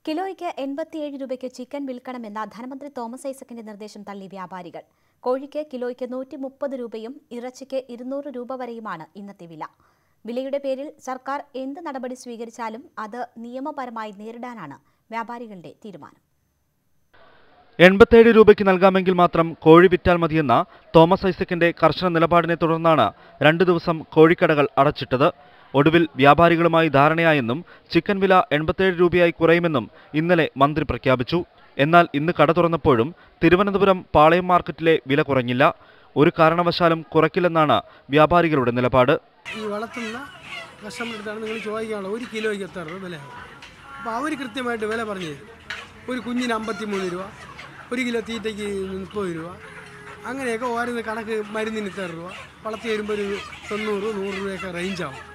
കിലോയ്ക്ക് 87 രൂപയ്ക്ക് ചിക്കൻ വിൽക്കണമെന്ന ധനമന്ത്രി തോമസ് ഐസക്കിന്റെ നിർദ്ദേശം തള്ളി വ്യാപാരികൾ. കോഴിക്ക് കിലോയ്ക്ക് 130 രൂപയും ഇറച്ചിക്ക് 200 രൂപ വരെയുമാണ് ഇന്നത്തെ വില. വിലയുടെ പേരിൽ സർക്കാർ എന്ത് നടപടി സ്വീകരിച്ചാലും അത് നിയമപരമായി നേരിടാനാണ് വ്യാപാരികളുടെ തീരുമാനം. 87 രൂപയ്ക്ക് നൽകാമെങ്കിൽ മാത്രം കോഴി വിറ്റാൽ മതിയെന്ന തോമസ് ഐസക്കിന്റെ കർശന നിലപാടിനെ തുടർന്നാണ് 2 ദിവസം കോഴിക്കടകൾ അടച്ചിട്ടത്. ഒടുവിൽ വ്യാപാരികളുമായി ധാരണയായെന്നും ചിക്കൻ വില 87 രൂപയായി കുറയുമെന്നും ഇന്നലെ മന്ത്രി പ്രഖ്യാപിച്ചു. എന്നാൽ ഇന്ന് കട തുറന്നപ്പോഴും തിരുവനന്തപുരം പാളയം മാർക്കറ്റിലെ വില കുറഞ്ഞില്ല. ഒരു കാരണവശാലും കുറയ്ക്കില്ലെന്നാണ് വ്യാപാരികളുടെ നിലപാട്. ഈ വളർത്തുന്ന കസ്റ്റമറിട്ടാണ് നിങ്ങൾ ചോദിക്കാനുള്ളത് 1 കിലോയ്ക്ക് എത്ര രൂപ വിലയാണ്. അപ്പോൾ അവർ കൃത്യമായിട്ട് വില പറഞ്ഞു തരും. ഒരു കുഞ്ഞിന് 53 രൂപ, 1 കിലോ തീറ്റയ്ക്ക് 30 രൂപ, അങ്ങനെയൊക്കെ ഓരോ കണക്ക് മരുന്നിന് ഇത്ര രൂപ, വളർത്തി വരുമ്പോൾ ഒരു 90-100 രൂപയൊക്കെ റേഞ്ചാവും.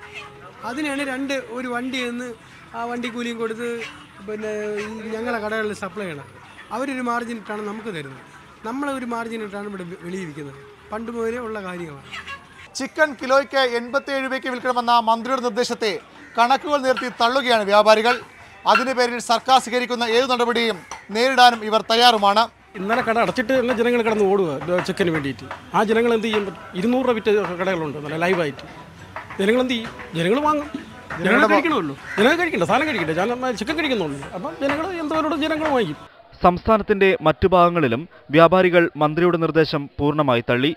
അതിനാണ് ഒരു വണ്ടിയിൽ നിന്ന് ആ വണ്ടിക്കൂലിയും കൊടുത്ത് പിന്നെ ഞങ്ങളെ കടകളിൽ സപ്ലൈ ചെയ്യണം. അവരൊരു മാർജിൻ ഇട്ടാണ് നമുക്ക് തരുന്നത്. നമ്മളൊരു മാർജിൻ ഇട്ടാണ് ഇവിടെ വെളിയിരിക്കുന്നത്. പണ്ട് മുതലേ ഉള്ള കാര്യങ്ങളാണ്. ചിക്കൻ കിലോയ്ക്ക് 87 രൂപയ്ക്ക് വിൽക്കണമെന്ന മന്ത്രിയുടെ നിർദ്ദേശത്തെ കണക്കുകൾ നിർത്തി തള്ളുകയാണ് വ്യാപാരികൾ. അതിന് പേരിൽ സർക്കാർ സ്വീകരിക്കുന്ന ഏത് നടപടിയും നേരിടാനും ഇവർ തയ്യാറുമാണ്. ഇന്നലെ കട അടച്ചിട്ട് തന്നെ ജനങ്ങൾ കിടന്ന് ഓടുക ചിക്കന് വേണ്ടിയിട്ട്. ആ ജനങ്ങൾ എന്ത് ചെയ്യും? 200 രൂപ വിറ്റ കടകളുണ്ട് നല്ല ലൈവായിട്ട്. ജനങ്ങൾ എന്ത് ചെയ്യും? ജനങ്ങൾ വാങ്ങും. ജനങ്ങൾ കഴിക്കണമല്ലോ. ജനങ്ങൾ കഴിക്കണ്ട, സാധനം കഴിക്കട്ടെ. ചിക്കൻ കഴിക്കുന്നുള്ളൂ. അപ്പം ജനങ്ങൾ എന്തോരോട് ജനങ്ങൾ വാങ്ങിക്കും. സംസ്ഥാനത്തിന്റെ മറ്റു ഭാഗങ്ങളിലും വ്യാപാരികൾ മന്ത്രിയുടെ നിർദ്ദേശം പൂർണ്ണമായി തള്ളി.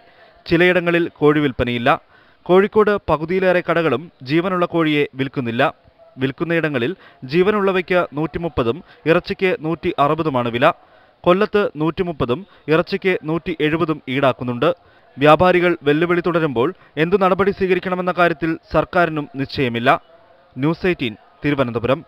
ചിലയിടങ്ങളിൽ കോഴി വിൽപ്പനയില്ല. കോഴിക്കോട് പകുതിയിലേറെ കടകളും ജീവനുള്ള കോഴിയെ വിൽക്കുന്നില്ല. വിൽക്കുന്നയിടങ്ങളിൽ ജീവനുള്ളവയ്ക്ക് 130ഉം ഇറച്ചിക്ക് 160ഉമാണ് വില. കൊല്ലത്ത് 130ഉം ഇറച്ചിക്ക് 170ഉം ഈടാക്കുന്നുണ്ട്. വ്യാപാരികൾ വെല്ലുവിളി തുടരുമ്പോൾ എന്തു നടപടി സ്വീകരിക്കണമെന്ന കാര്യത്തിൽ സർക്കാരിനും നിശ്ചയമില്ല. ന്യൂസ് 18 തിരുവനന്തപുരം.